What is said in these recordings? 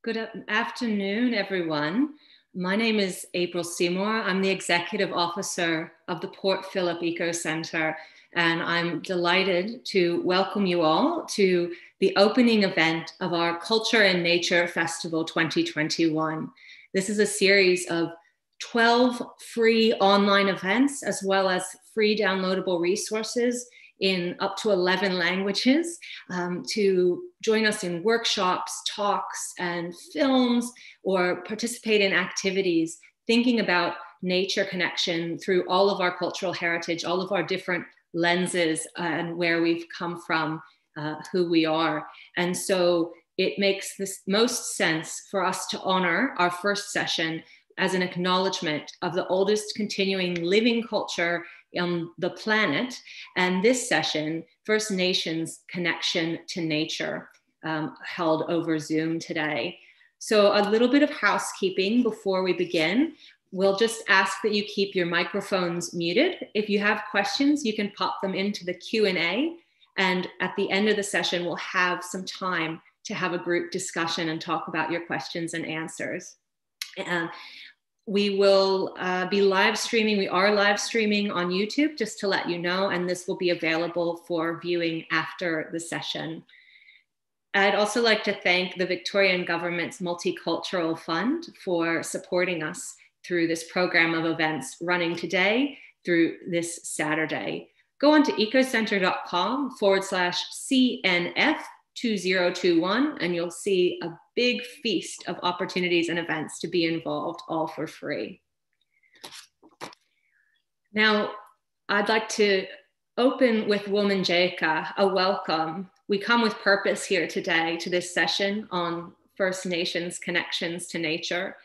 Good afternoon, everyone. My name is April Seymore. I'm the Executive Officer of the Port Phillip EcoCentre, and I'm delighted to welcome you all to the opening event of our Culture and Nature Festival 2021. This is a series of 12 free online events, as well as free downloadable resources in up to 11 languages to join us in workshops, talks, and films, or participate in activities thinking about nature connection through all of our cultural heritage, all of our different lenses and where we've come from, who we are. And so it makes this most sense for us to honor our first session as an acknowledgement of the oldest continuing living culture on the planet, and this session, First Nations Connection to Nature, held over Zoom today. So a little bit of housekeeping before we begin. We'll just ask that you keep your microphones muted. If you have questions, you can pop them into the Q&A, and at the end of the session, we'll have some time to have a group discussion and talk about your questions and answers. We will be live streaming. We are live streaming on YouTube, just to let you know, and this will be available for viewing after the session. I'd also like to thank the Victorian government's Multicultural Fund for supporting us through this program of events running today through this Saturday. Go on to ecocentre.com/CNF 2021, and you'll see a big feast of opportunities and events to be involved, all for free. Now, I'd like to open with Wominjeka, a welcome. We come with purpose here today to this session on First Nations connections to nature.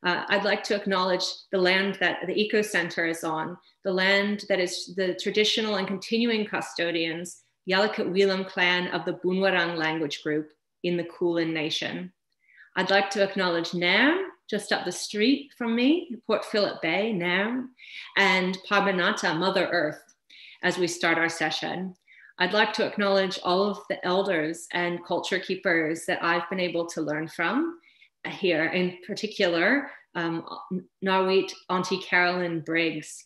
I'd like to acknowledge the land that the EcoCentre is on, the land that is the traditional and continuing custodians Yalukit clan of the Boonwurrung language group in the Kulin Nation. I'd like to acknowledge Nairn, just up the street from me, Port Phillip Bay, Nairn, and Parbanata, Mother Earth, as we start our session. I'd like to acknowledge all of the elders and culture keepers that I've been able to learn from here, in particular, Narwit Auntie Carolyn Briggs.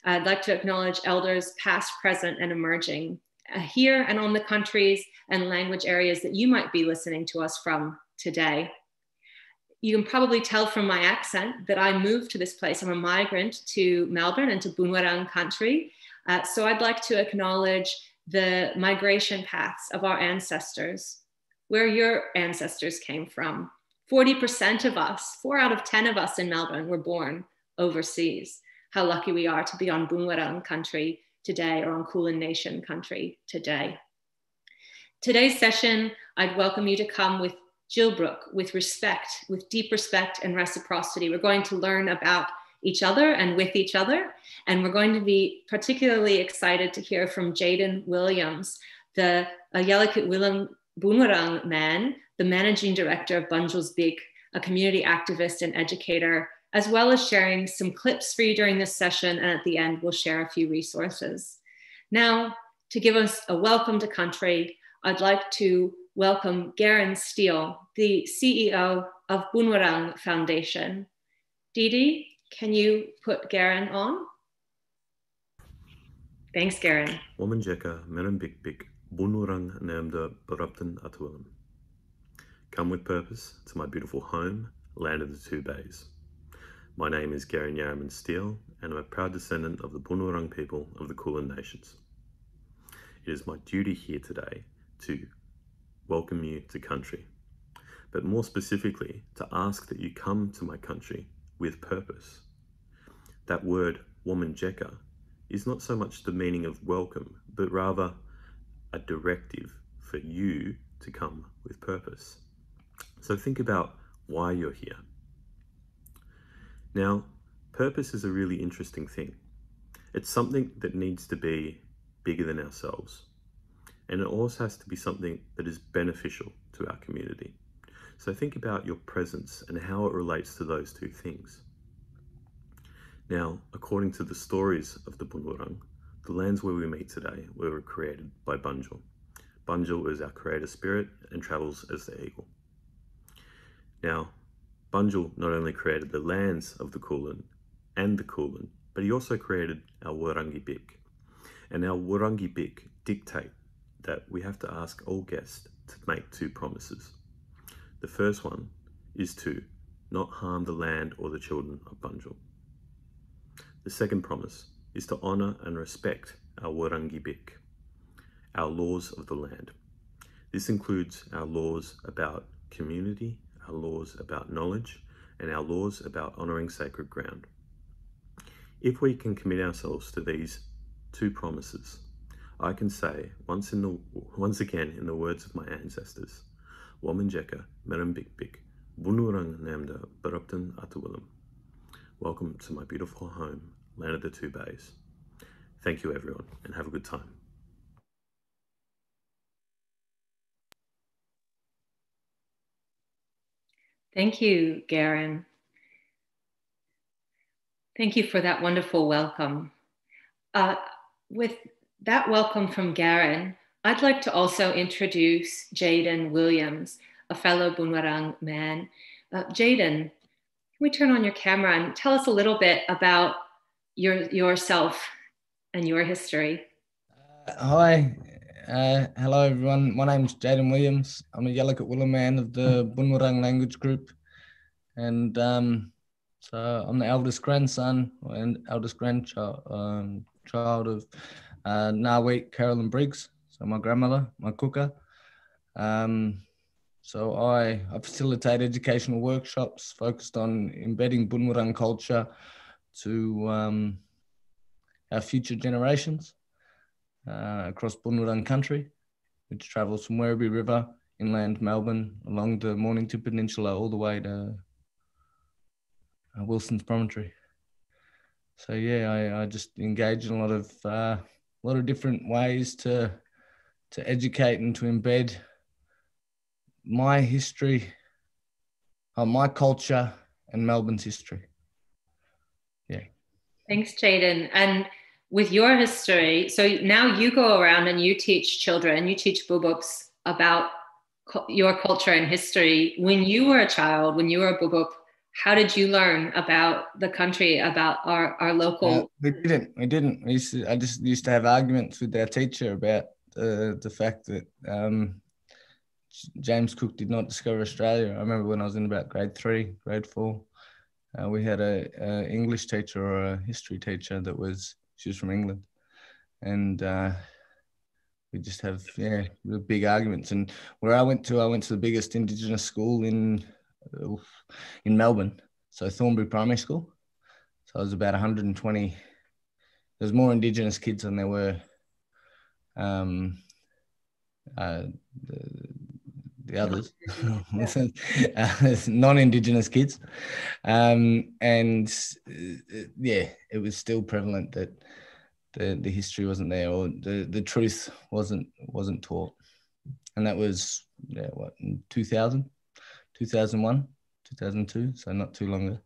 I'd like to acknowledge elders past, present, and emerging here and on the countries and language areas that you might be listening to us from today. You can probably tell from my accent that I moved to this place. I'm a migrant to Melbourne and to Boonwurrung country. So I'd like to acknowledge the migration paths of our ancestors, where your ancestors came from. 40% of us, 4 out of 10 of us in Melbourne were born overseas. How lucky we are to be on Boonwurrung country today, or on Kulin Nation country today. Today's session, I'd welcome you to come with Gilbrook, with respect, with deep respect and reciprocity. We're going to learn about each other and with each other, and we're going to be particularly excited to hear from Jaeden Williams, the Yalukit Boonwurrung man, the managing director of Bunjil's Biik, a community activist and educator, as well as sharing some clips for you during this session. And at the end, we'll share a few resources. Now, to give us a welcome to country, I'd like to welcome Garen Steele, the CEO of Boonwurrung Foundation. Didi, can you put Garen on? Thanks, Garen. Wominjeka Menem Biik Boonwurrung Namda Barupton Atwillam. Come with purpose to my beautiful home, land of the two bays. My name is Garen Yarraman Steele, and I'm a proud descendant of the Bunjil people of the Kulin Nations. It is my duty here today to welcome you to country, but more specifically to ask that you come to my country with purpose. That word, Wominjeka, is not so much the meaning of welcome, but rather a directive for you to come with purpose. So think about why you're here. Now, purpose is a really interesting thing. It's something that needs to be bigger than ourselves. And it also has to be something that is beneficial to our community. So think about your presence and how it relates to those two things. Now, according to the stories of the Bunjil, the lands where we meet today were created by Bunjil. Bunjil is our creator spirit and travels as the eagle. Now, Bunjil not only created the lands of the Kulin and the Kulin, but he also created our Wurrung Biik. And our Wurrung Biik dictate that we have to ask all guests to make two promises. The first one is to not harm the land or the children of Bunjil. The second promise is to honour and respect our Wurrung Biik, our laws of the land. This includes our laws about community, our laws about knowledge, and our laws about honouring sacred ground. If we can commit ourselves to these two promises, I can say once again in the words of my ancestors, Wominjeka Meram Biik Biik, Bunwurrung Namda Baruptan Atuwillam. Welcome to my beautiful home, land of the two bays. Thank you everyone, and have a good time. Thank you, Garen. Thank you for that wonderful welcome. With that welcome from Garen, I'd like to also introduce Jaeden Williams, a fellow Boonwurrung man. Jaeden, can we turn on your camera and tell us a little bit about yourself and your history? Hi. Hello, everyone. My name's Jaeden Williams. I'm a Yalukit Willa man of the Bunwurrung language group. And so I'm the eldest grandson and eldest grandchild child of Nawit Carolyn Briggs. So my grandmother, my cooker. So I facilitate educational workshops focused on embedding Bunwurrung culture to our future generations. Across Bunwurrung country, which travels from Werribee River, inland Melbourne, along the Mornington Peninsula, all the way to Wilson's Promontory. So yeah, I just engage in a lot of different ways to educate and to embed my history, my culture, and Melbourne's history. Yeah. Thanks, Jaeden. And with your history, so now you go around and you teach children, you teach bubups about your culture and history. When you were a child, when you were a bubup, how did you learn about the country, about our local? We didn't. I just used to have arguments with our teacher about the fact that James Cook did not discover Australia. I remember when I was in about grade 3, grade 4, we had a English teacher or a history teacher she was from England, and we just have real big arguments. And where I went to the biggest Indigenous school in Melbourne, so Thornbury Primary School. So it was about 120. There's more Indigenous kids than there were the others, non-Indigenous kids, and it was still prevalent that the history wasn't there, or the truth wasn't taught, and that was in 2000, 2001, 2002, so not too long ago.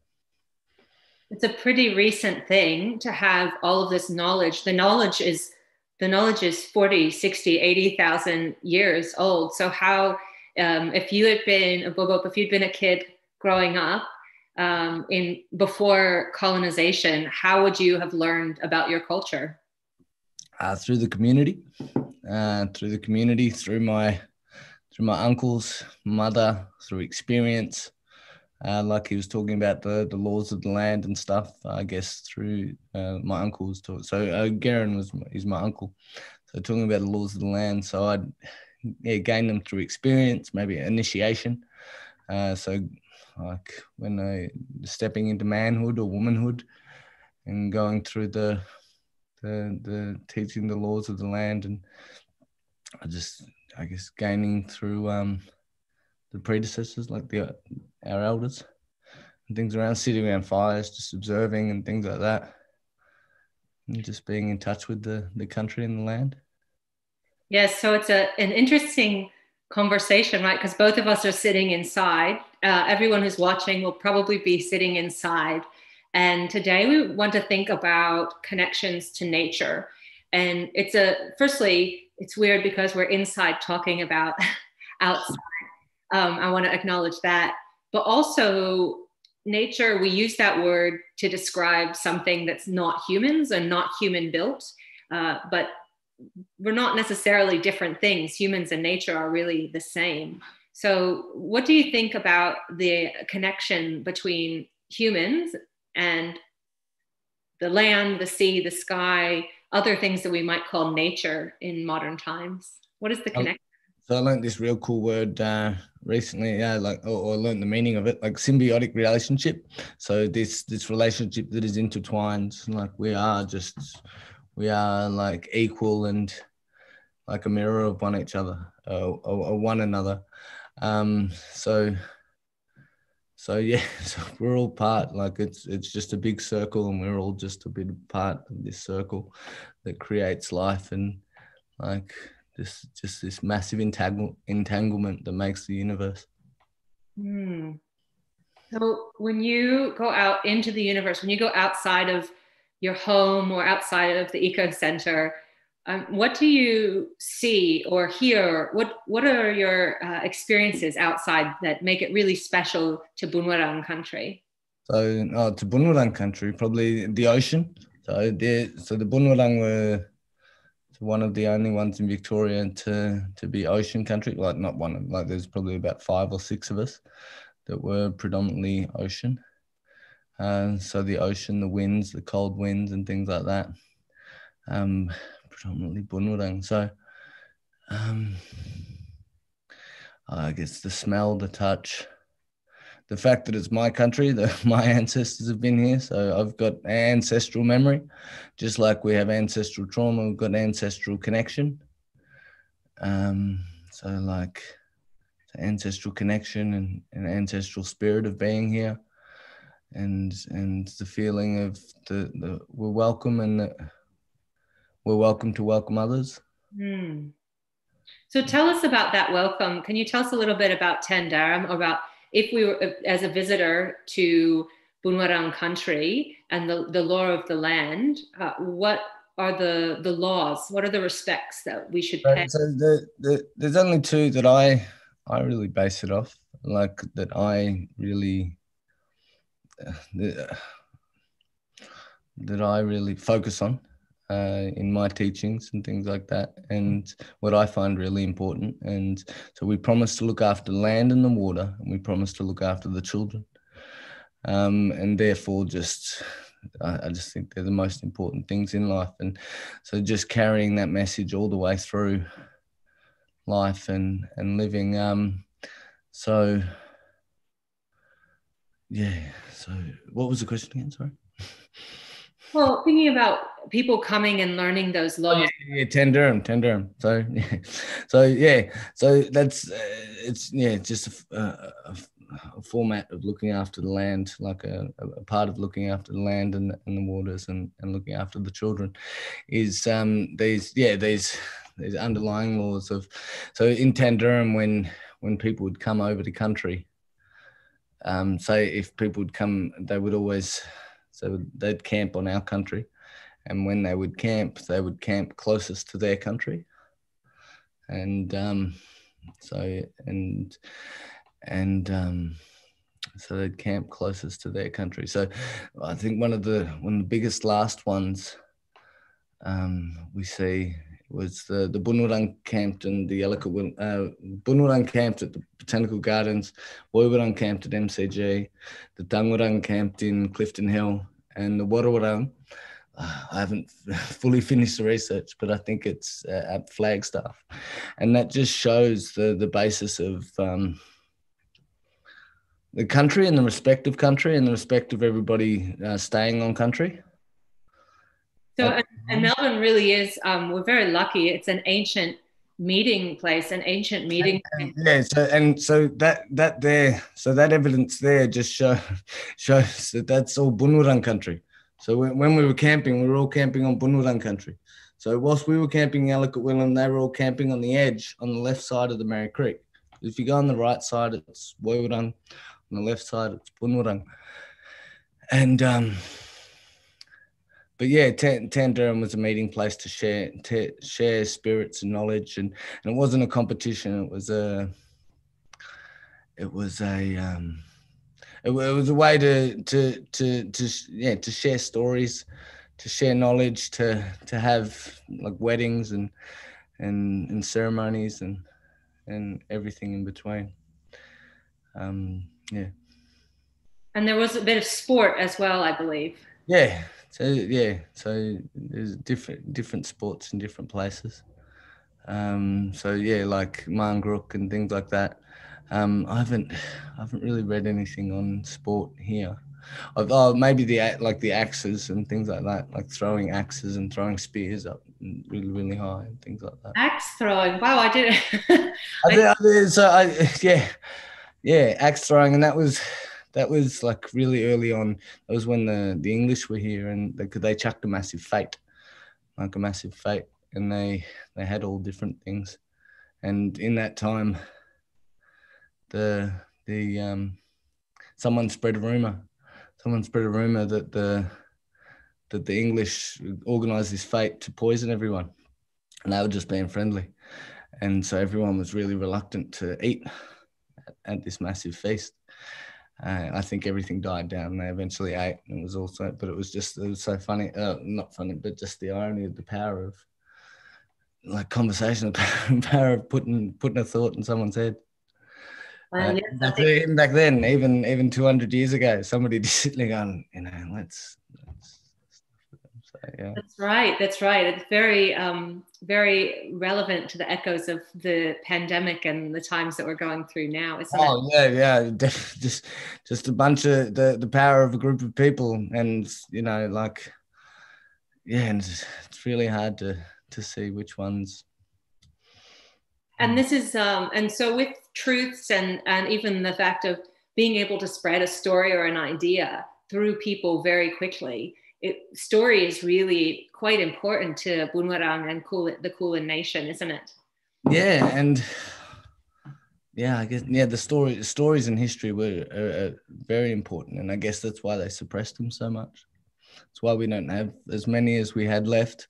It's a pretty recent thing to have all of this knowledge. The knowledge is 40, 60, 80,000 years old. So how, if you had been a bubup, if you'd been a kid growing up before colonization, how would you have learned about your culture? Through the community, through my uncles, mother, through experience. Like he was talking about the laws of the land and stuff, I guess through my uncle's talk. So Garen is my uncle. So talking about the laws of the land. So I'd gain them through experience, maybe initiation. So like when I stepping into manhood or womanhood and going through the teaching the laws of the land, and I guess gaining through the predecessors, like our elders, and things around, sitting around fires, just observing and things like that, and just being in touch with the country and the land. Yes, so it's an interesting conversation, right? Because both of us are sitting inside. Everyone who's watching will probably be sitting inside. And today we want to think about connections to nature. And firstly, it's weird because we're inside talking about outside. I want to acknowledge that. but also nature, we use that word to describe something that's not humans and not human built, but we're not necessarily different things. Humans and nature are really the same. So what do you think about the connection between humans and the land, the sea, the sky, other things that we might call nature in modern times? What is the connection? So I learned this real cool word recently, or learned the meaning of it, like symbiotic relationship. So this relationship that is intertwined, like we are like equal and like a mirror of one another. So yeah, so we're all part, like it's just a big circle, and we're all just a bit part of this circle that creates life, and like this massive entanglement that makes the universe. So when you go out into the universe, when you go outside of your home or outside of the EcoCentre, what do you see or hear? What are your experiences outside that make it really special to Boonwurrung country? So to Boonwurrung country, probably the ocean. So the Boonwurrung were one of the only ones in Victoria to be ocean country. Like not one of, like there's probably about 5 or 6 of us that were predominantly ocean. So the ocean, the winds, the cold winds and things like that. Predominantly Boonwurrung. So I guess the smell, the touch, the fact that it's my country, that my ancestors have been here. So I've got ancestral memory, just like we have ancestral trauma, we've got ancestral connection. So like ancestral connection and ancestral spirit of being here, and the feeling of the we're welcome, and that we're welcome to welcome others. So tell us about that welcome. Can you tell us a little bit about Tendaram, about if we were as a visitor to Boonwurrung country and the law of the land, what are the laws? What are the respects that we should pay? So there's only 2 that I really base it off, like that I really that I really focus on in my teachings and things like that, and what I find really important. And so we promise to look after the land and the water, and we promise to look after the children. And therefore I just think they're the most important things in life. And so just carrying that message all the way through life and living. So yeah. So what was the question again? Sorry. Well, thinking about people coming and learning those laws. Tendaram. So yeah. So that's it's just a format of looking after the land, like a part of looking after the land and the waters and looking after the children is these underlying laws of. So in Tendaram, when people would come over the country, say if people would come, they would always, so they'd camp on our country, and when they would camp closest to their country, and so they'd camp closest to their country. So I think one of the biggest last ones we see was the Boonwurrung camped in the Boonwurrung camped at the Botanical Gardens, Woiwurrung camped at MCG, the Tangwurrung camped in Clifton Hill, and the Warrawurrung, I haven't fully finished the research, but I think it's at Flagstaff. And that just shows the basis of the country and the respect of country and the respect of everybody staying on country. So, and Melbourne really is, we're very lucky. It's an ancient meeting place, an ancient meeting place. Yeah, so that evidence there just shows that that's all Boonwurrung country. So when we were camping, we were all camping on Boonwurrung country. So whilst we were camping in Ellicott-Willam, they were all camping on the edge, on the left side of the Mary Creek. If you go on the right side, it's Woiwurrung. On the left side, it's Boonwurrung. And but yeah, Tendaram was a meeting place to share spirits and knowledge, and it wasn't a competition. It was a it was a way to share stories, to share knowledge, to have like weddings and ceremonies and everything in between. Yeah. And there was a bit of sport as well, I believe. Yeah. So there's different sports in different places. So yeah, like Mangrook and things like that. I haven't really read anything on sport here. Maybe the axes and things like that, like throwing axes and throwing spears up really, really high and things like that. Axe throwing. Wow, I didn't. Axe throwing, and that was like really early on. That was when the English were here, and they chucked a massive fete, and they had all different things. And in that time, someone spread a rumor that the English organised this fete to poison everyone, and they were just being friendly. And so everyone was really reluctant to eat at this massive feast. I think everything died down, and they eventually ate. And it was so funny. Not funny, but just the irony of the power of like conversation, the power of putting a thought in someone's head. Even back then, even 200 years ago, somebody just sitting going, let's. So, yeah. That's right. It's very, very relevant to the echoes of the pandemic and the times that we're going through now, isn't it? Oh yeah, just a bunch of the power of a group of people, and and it's really hard to see which ones. And this is and so with truths and even the fact of being able to spread a story or an idea through people very quickly, story is really quite important to Boonwurrung and the Kulin Nation, isn't it? Yeah, and I guess the stories in history were very important, and I guess that's why they suppressed them so much. That's why we don't have as many as we had left,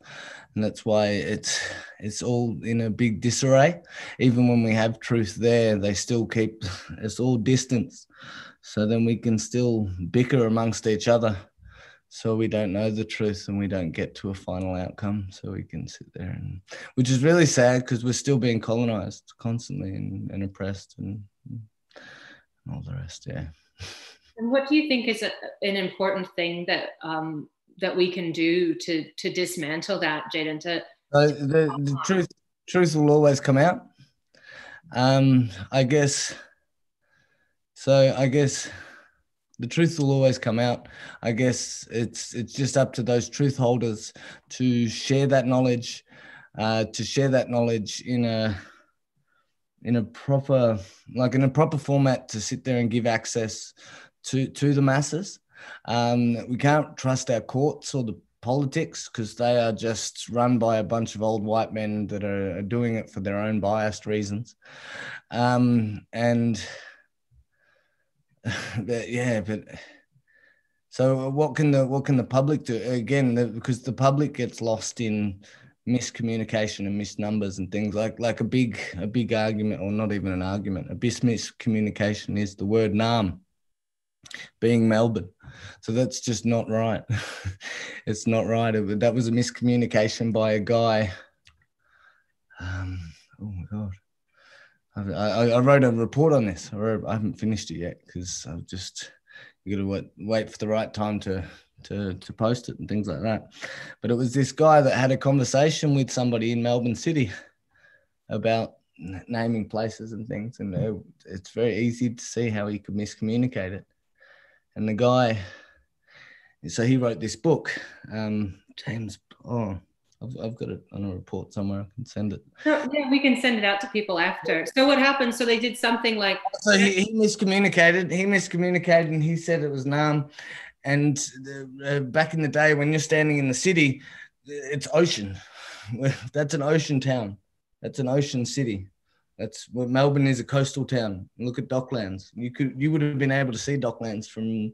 and that's why it's all in a big disarray. Even when we have truth there, they still keep us all distance, so then we can still bicker amongst each other. So we don't know the truth, and we don't get to a final outcome. So we can sit there, which is really sad because we're still being colonized constantly and oppressed and all the rest. Yeah. And what do you think is an important thing that that we can do to dismantle that, Jaeden? The truth will always come out. I guess the truth will always come out. I guess it's just up to those truth holders to share that knowledge, in a proper format, to sit there and give access to the masses. We can't trust our courts or the politics because they are just run by a bunch of old white men that are doing it for their own biased reasons. So what can the public do? Again, because the public gets lost in miscommunication and misnumbers and things like a big argument, or not even an argument, a miscommunication is the word Naarm being Melbourne. So that's just not right. It's not right. That was a miscommunication by a guy. Oh my God. I wrote a report on this. I haven't finished it yet because you got to wait for the right time to post it and things like that. But it was this guy that had a conversation with somebody in Melbourne City about naming places and things, and it's very easy to see how he could miscommunicate it. And the guy, so he wrote this book, James. I've got it on a report somewhere. I can send it. Yeah, we can send it out to people after. So what happened? So they did something like. So he miscommunicated. And he said it was Naarm. And back in the day, when you're standing in the city, it's ocean. That's an ocean town. That's an ocean city. That's what Melbourne is, a coastal town. Look at Docklands. You would have been able to see Docklands from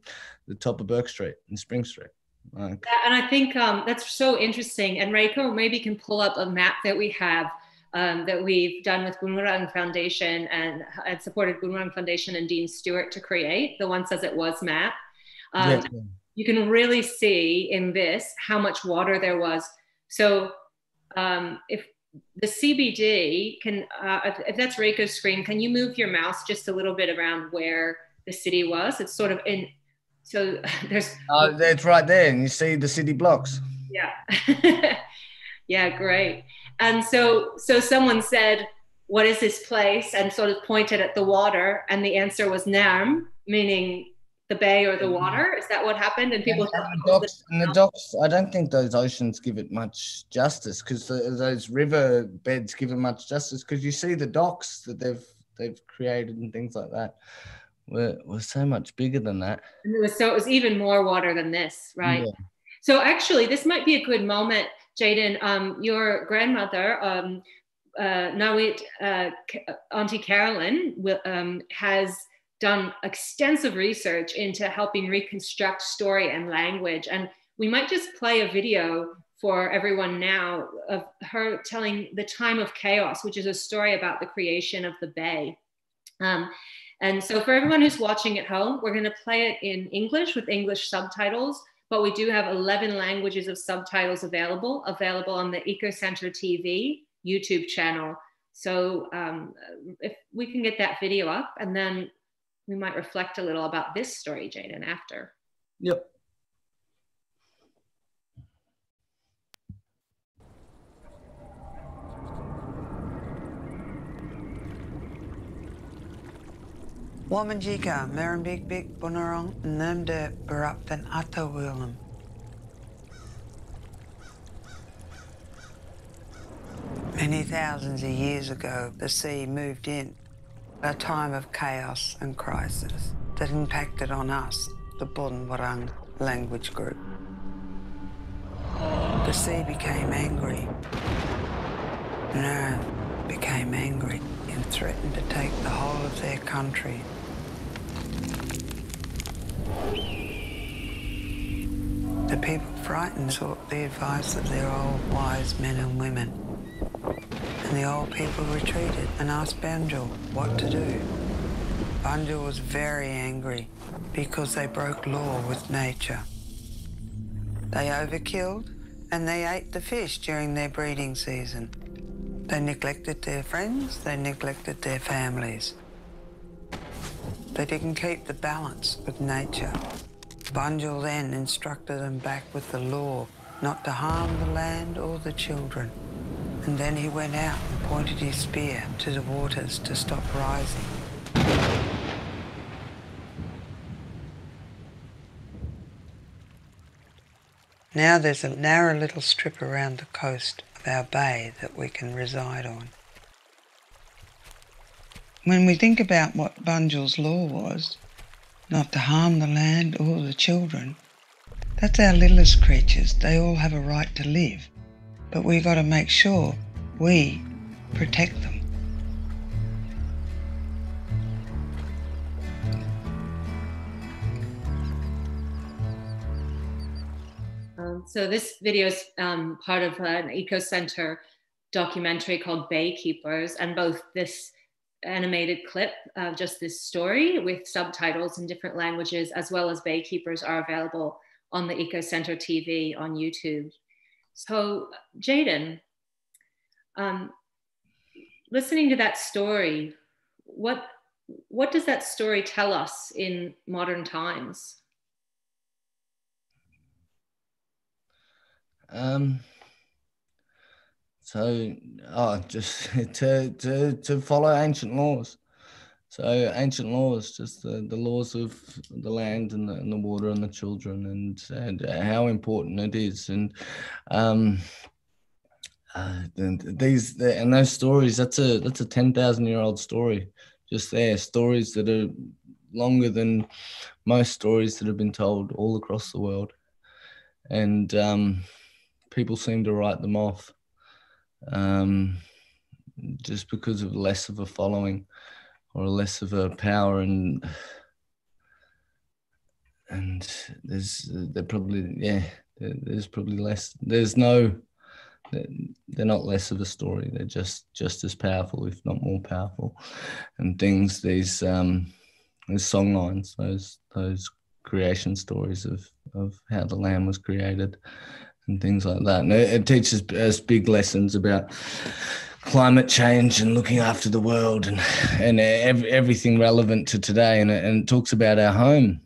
the top of Burke Street and Spring Street. And I think that's so interesting. And Reiko maybe can pull up a map that we have that we've done with Boonwurrung Foundation and supported Boonwurrung Foundation and Dean Stewart to create, the Once As It Was map. Yeah. You can really see in this how much water there was. So if the CBD can, if that's Reiko's screen, can you move your mouse just a little bit around where the city was? It's sort of in, so there's. Oh, it's right there, and you see the city blocks. Yeah. Yeah, great. And so someone said, what is this place? And sort of pointed at the water, and the answer was Narm, meaning the bay or the water. Is that what happened? And people and the docks, I don't think those oceans give it much justice, because those river beds give it much justice, because you see the docks that they've created and things like that were so much bigger than that. And it was even more water than this, right? Yeah. So actually, this might be a good moment, Jaeden. Your grandmother, Nawit, Auntie Carolyn, has done extensive research into helping reconstruct story and language. And we might just play a video for everyone now of her telling The Time of Chaos, which is a story about the creation of the bay. And so for everyone who's watching at home, we're going to play it in English with English subtitles, but we do have 11 languages of subtitles available on the EcoCentre TV YouTube channel. So if we can get that video up, and then we might reflect a little about this story, Jaeden, after. Yep. Womanjika, Biik Biik Bunurong, Nemde Baruptan Atawilum. Many thousands of years ago, the sea moved in, a time of chaos and crisis that impacted on us, the Bunwurrung language group. The sea became angry. Narm became angry and threatened to take the whole of their country. The people, frightened, sought the advice of their old wise men and women. And the old people retreated and asked Bunjil what to do. Bunjil was very angry because they broke law with nature. They overkilled and they ate the fish during their breeding season. They neglected their friends, they neglected their families. They didn't keep the balance with nature. Bunjil then instructed them back with the law not to harm the land or the children. And then he went out and pointed his spear to the waters to stop rising. Now there's a narrow little strip around the coast of our bay that we can reside on. When we think about what Bunjil's law was, not to harm the land or the children, that's our littlest creatures. They all have a right to live, but we've got to make sure we protect them. So this video is part of an EcoCentre documentary called Bay Keepers, and both this animated clip of just this story with subtitles in different languages, as well as Bay Keepers, are available on the EcoCentre TV on YouTube. So Jaeden, listening to that story, what does that story tell us in modern times? Just to follow ancient laws. So ancient laws, just the laws of the land and the water and the children, and how important it is. And those stories, that's a 10,000-year-old story, just there. Stories that are longer than most stories that have been told all across the world, and people seem to write them off just because of less of a following or less of a power, and there's probably less. There's no they're not less of a story. They're just as powerful, if not more powerful. And things, these songlines, those creation stories of how the land was created and things like that. And it teaches us big lessons about climate change and looking after the world and everything relevant to today. And it talks about our home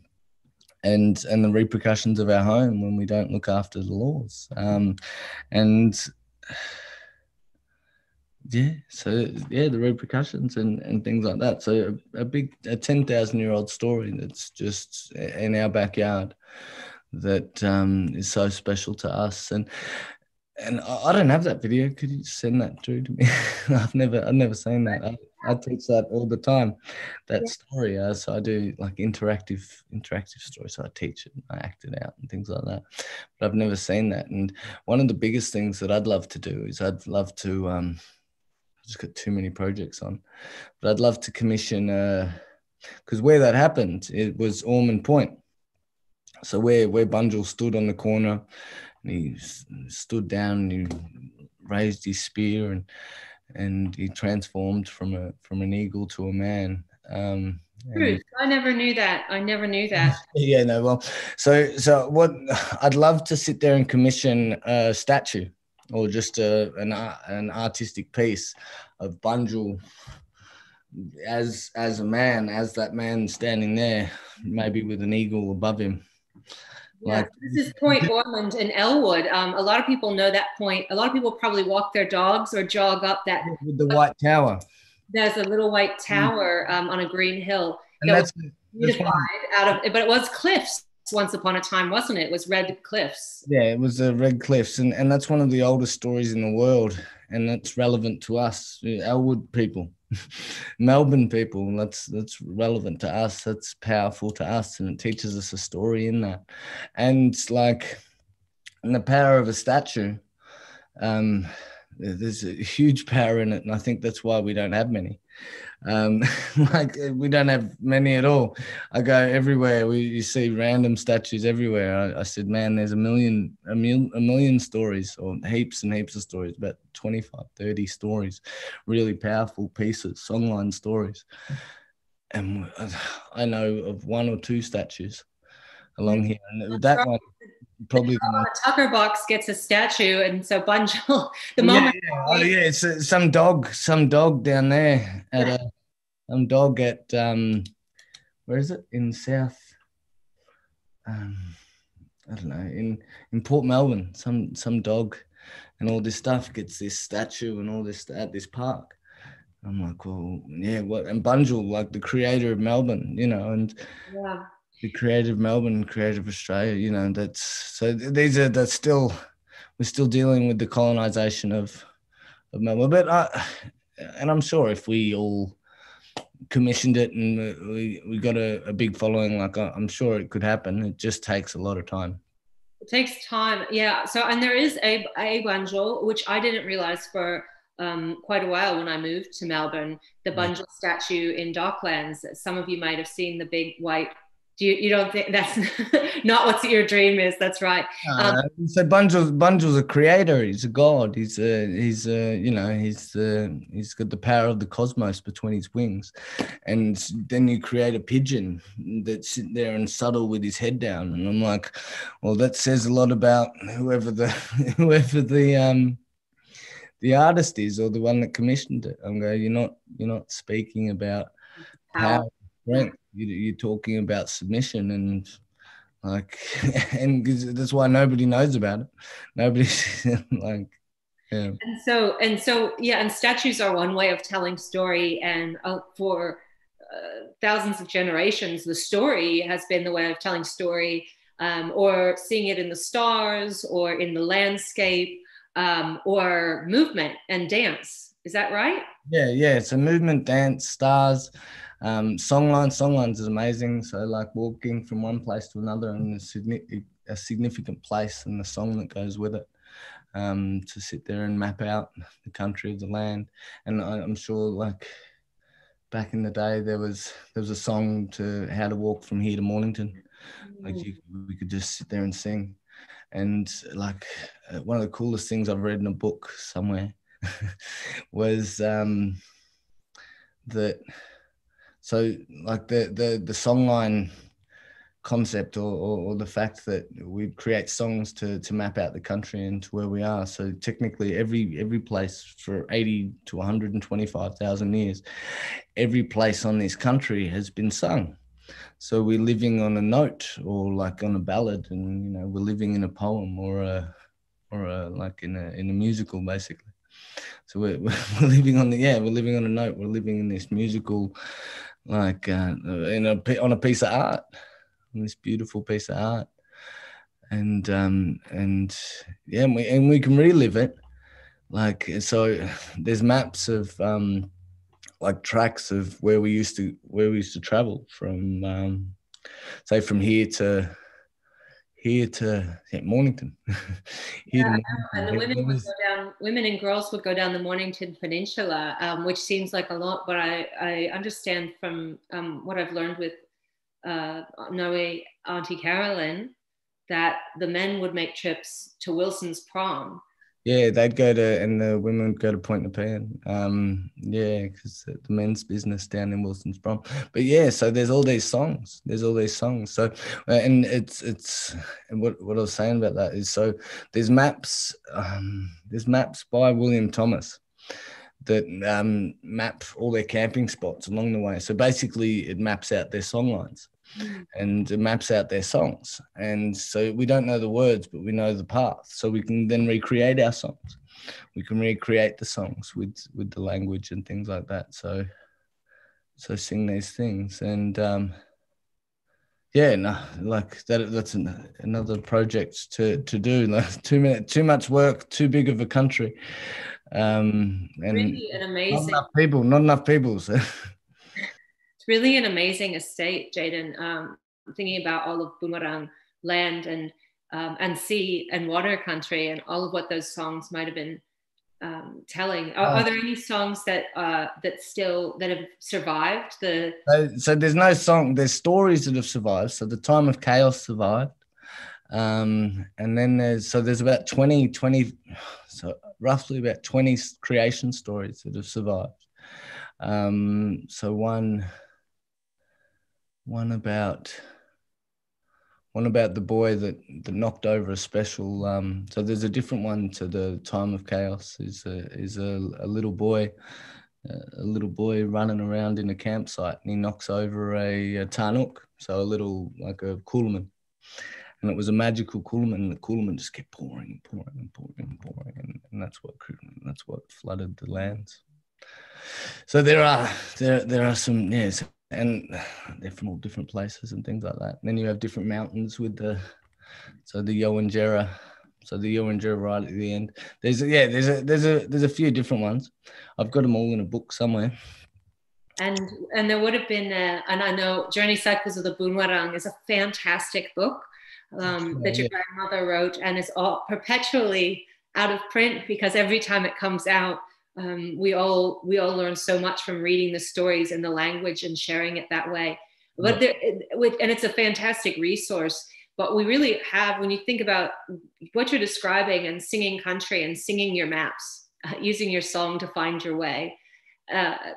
and the repercussions of our home when we don't look after the laws. The repercussions and things like that. So a 10,000-year-old story that's just in our backyard that is so special to us. And I don't have that video. Could you send that through to me? I've never seen that. I teach that all the time, that story. So I do like interactive stories. So I teach it, I act it out and things like that. But I've never seen that. And one of the biggest things that I'd love to do is I'd love to, I've just got too many projects on, but I'd love to commission, because where that happened, it was Ormond Point. So where Bunjil stood on the corner, and he stood down and he raised his spear and he transformed from an eagle to a man. True. I never knew that. Yeah, no, well, so what I'd love to sit there and commission a statue or just an artistic piece of Bunjil as a man, as that man standing there, maybe with an eagle above him. Yeah, this is Point Ormond in Elwood. A lot of people know that point. A lot of people probably walk their dogs or jog up that. With the white tower. There's a little white tower on a green hill. And that's beautified out of, but it was cliffs once upon a time, wasn't it? It was red cliffs. Yeah, it was the red cliffs. And that's one of the oldest stories in the world. And that's relevant to us, Elwood people. Melbourne people, that's relevant to us, that's powerful to us, and it teaches us a story in that. And like in the power of a statue, there's a huge power in it, and I think that's why we don't have many. Like we don't have many at all. I go everywhere, you see random statues everywhere. I said, man, there's a million stories, or heaps and heaps of stories, about 25, 30 stories, really powerful pieces, songline stories. And I know of one or two statues along here, and that one probably Tucker Box gets a statue, and so Bunjil the moment it's some dog down there at some dog at where is it, in South I don't know, in Port Melbourne, some dog and all this stuff gets this statue and all this at this park. I'm like, well, yeah, what? And Bunjil, like the creator of Melbourne, you know, and the creative Melbourne, creative Australia, you know, that's so we're still dealing with the colonisation of Melbourne. But and I'm sure if we all commissioned it and we got a big following, like I'm sure it could happen. It just takes a lot of time. It takes time, yeah. So, and there is a Bunjil, which I didn't realise for quite a while when I moved to Melbourne, the Bunjil statue in Docklands. Some of you might have seen the big white. You don't think that's not what your dream is? That's right. So Bunjil's a creator. He's a god. He's got the power of the cosmos between his wings, and then you create a pigeon that's sitting there and subtle with his head down. And I'm like, well, that says a lot about whoever the artist is, or the one that commissioned it. I'm going, you're not speaking about power, strength. You're talking about submission, and like, and that's why nobody knows about it. Nobody's like, yeah. And so, yeah. And statues are one way of telling story, and for thousands of generations, the story has been the way of telling story, or seeing it in the stars, or in the landscape, or movement and dance. Is that right? Yeah. So movement, dance, stars. Songlines is amazing. So like walking from one place to another, and a significant place and the song that goes with it, to sit there and map out the country of the land. And I'm sure like back in the day there was a song to how to walk from here to Mornington. Like we could just sit there and sing. And like one of the coolest things I've read in a book somewhere was that, so like the Songline concept, or the fact that we create songs to map out the country and to where we are. So technically every place for 80 to 125,000 years, every place on this country has been sung. So we're living on a note, or like on a ballad, and you know, we're living in a poem or a like in a musical, basically. So we're living on we're living on a note. We're living in this musical, like on a piece of art, on this beautiful piece of art, and yeah, and we can relive it. Like, so there's maps of like tracks of where we used to travel from, say from here to Mornington. Here to Mornington. And the women and girls would go down the Mornington Peninsula, which seems like a lot, but I understand from what I've learned with Noe Auntie Carolyn, that the men would make trips to Wilson's Prom. Yeah, they'd go to, and the women would go to Point Nepean. Yeah, because the men's business down in Wilson's Prom. But yeah, so there's all these songs. So, and it's and what I was saying about that is, so there's maps by William Thomas that map all their camping spots along the way. So basically, it maps out their songlines. And it maps out their songs, and so we don't know the words, but we know the path, so we can then recreate our songs. We can recreate the songs with the language and things like that. So sing these things, and like that's another project to do. Like too much work, too big of a country, and really an amazing, not enough people. So. Really an amazing estate, Jaeden. Thinking about all of Boonwurrung land and sea and water country, and all of what those songs might have been telling. Are there any songs that have survived? So there's no song. There's stories that have survived. So the Time of Chaos survived, and then there's about 20, so roughly about 20 creation stories that have survived. So one about the boy that knocked over a special. So there's a different one to the Time of Chaos. Is a little boy running around in a campsite, and he knocks over a Tanook, so a little, like a Kulin, and it was a magical Kulin, and the Kulin just kept pouring, and that's what flooded the lands. So there are some, yes. And they're from all different places and things like that. And then you have different mountains with the Yowanjera. So the Yowanjera right at the end. There's a few different ones. I've got them all in a book somewhere. And there would have been, and I know Journey Cycles of the Boonwurrung is a fantastic book that your grandmother wrote, and is all perpetually out of print, because every time it comes out, we all learn so much from reading the stories in the language and sharing it that way. But and it's a fantastic resource. But we really have, when you think about what you're describing, and singing country and singing your maps, using your song to find your way,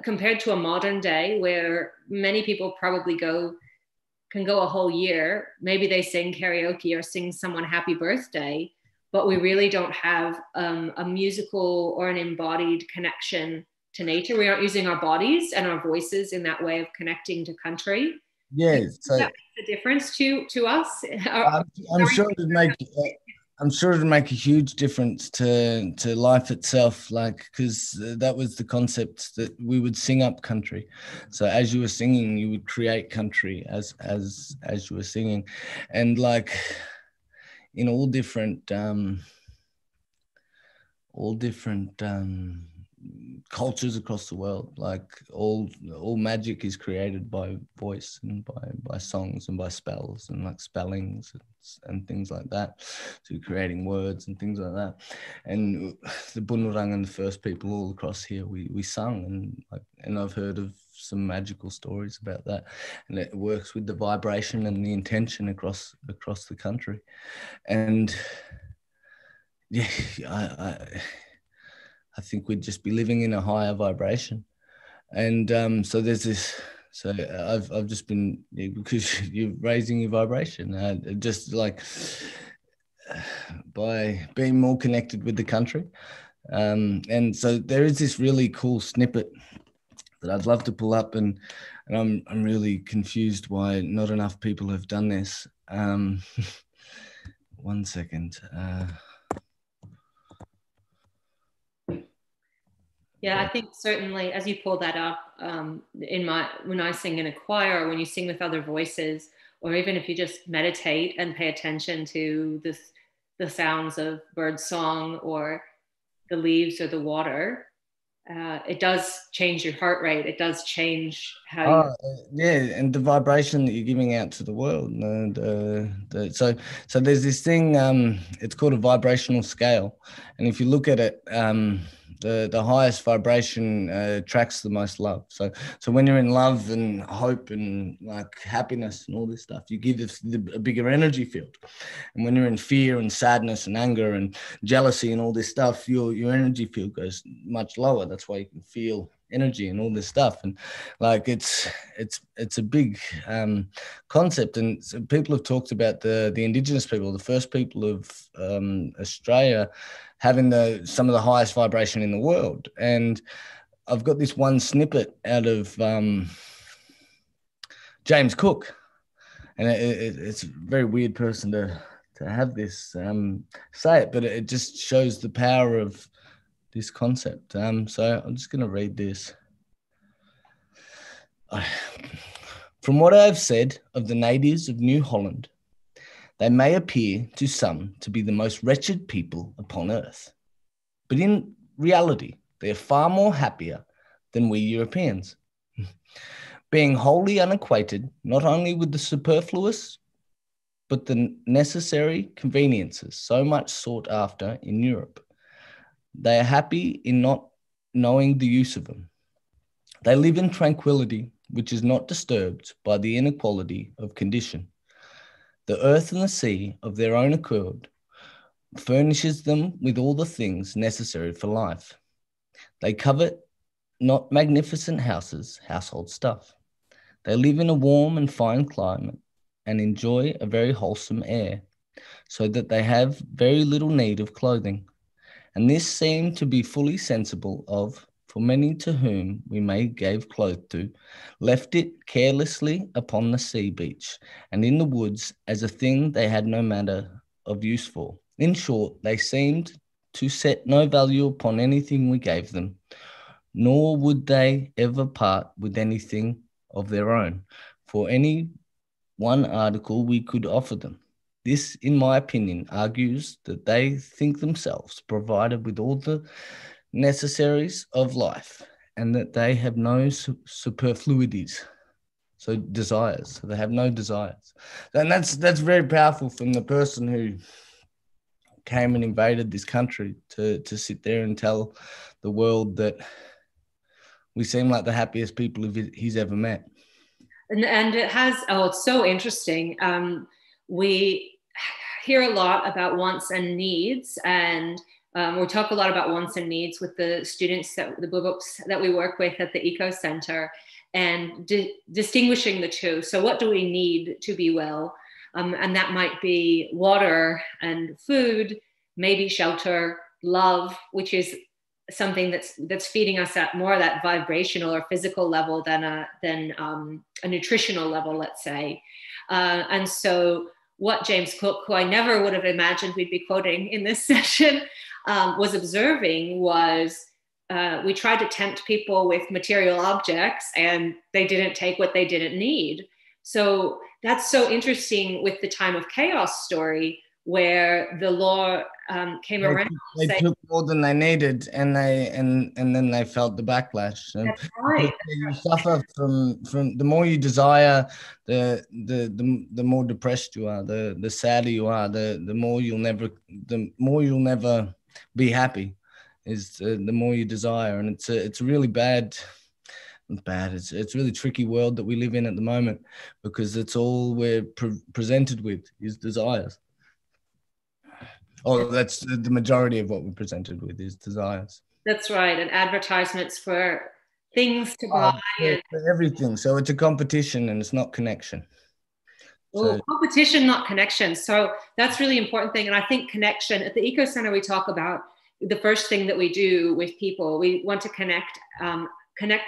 compared to a modern day where many people probably can go a whole year. Maybe they sing karaoke or sing someone happy birthday, but we really don't have a musical or an embodied connection to nature. We aren't using our bodies and our voices in that way of connecting to country. Yes, so that makes a difference to us. I'm sure it'd make a huge difference to life itself, like, because that was the concept, that we would sing up country. So as you were singing, you would create country as you were singing, and like in all different cultures across the world. Like all magic is created by voice and by songs and by spells and like spellings and things like that. So creating words and things like that. And the Bunwurrung and the first people all across here, we sung, and I've heard of some magical stories about that. And it works with the vibration and the intention across the country. And yeah, I think we'd just be living in a higher vibration. And so there's this, so I've just been, because you're raising your vibration, just like by being more connected with the country. And so there is this really cool snippet that I'd love to pull up, and I'm really confused why not enough people have done this. 1 second. Yeah, I think certainly as you pull that up, when I sing in a choir, or when you sing with other voices, or even if you just meditate and pay attention to the sounds of bird song or the leaves or the water, it does change your heart rate. It does change how and the vibration that you're giving out to the world. So there's this thing, it's called a vibrational scale. And if you look at it, the highest vibration attracts the most love. So when you're in love and hope and like happiness and all this stuff, you give a bigger energy field. And when you're in fear and sadness and anger and jealousy and all this stuff, your energy field goes much lower. That's why you can feel energy and all this stuff. And like it's a big concept. And so people have talked about the indigenous people, the first people of Australia, having some of the highest vibration in the world. And I've got this one snippet out of James Cook, and it's a very weird person to have this say it, but it just shows the power of this concept. So I'm just going to read this. From what I have said of the natives of New Holland, they may appear to some to be the most wretched people upon earth, but in reality, they are far more happier than we Europeans, being wholly unacquainted not only with the superfluous, but the necessary conveniences so much sought after in Europe. They are happy in not knowing the use of them. They live in tranquility, which is not disturbed by the inequality of condition. The earth and the sea, of their own accord, furnishes them with all the things necessary for life. They covet not magnificent houses, household stuff. They live in a warm and fine climate and enjoy a very wholesome air, so that they have very little need of clothing. And this seemed to be fully sensible of, for many to whom we may gave clothes to, left it carelessly upon the sea beach and in the woods as a thing they had no matter of use for. In short, they seemed to set no value upon anything we gave them, nor would they ever part with anything of their own for any one article we could offer them. This, in my opinion, argues that they think themselves provided with all the necessaries of life, and that they have no superfluities, so desires. So they have no desires, and that's very powerful from the person who came and invaded this country to sit there and tell the world that we seem like the happiest people he's ever met. And it has, it's so interesting. We hear a lot about wants and needs, and we talk a lot about wants and needs with the students, the books that we work with at the EcoCentre, and distinguishing the two. So what do we need to be well? And that might be water and food, maybe shelter, love, which is something that's feeding us at more of that vibrational or physical level than a nutritional level, let's say. And so what James Cook, who I never would have imagined we'd be quoting in this session, was observing was we tried to tempt people with material objects and they didn't take what they didn't need. So that's so interesting with the time of chaos story, where the law came around. They took more than they needed, and then they felt the backlash. That's right. You suffer from the more you desire, the more depressed you are, the sadder you are, the more you'll never be happy. Is the more you desire, and it's a really bad. It's a really tricky world that we live in at the moment, because it's all we're presented with is desires. Oh, that's the majority of what we're presented with is desires. That's right, and advertisements for things to buy. For everything. So it's a competition and it's not connection. Competition, not connection. So that's really important thing. And I think connection, at the EcoCentre, we talk about the first thing that we do with people. We want to connect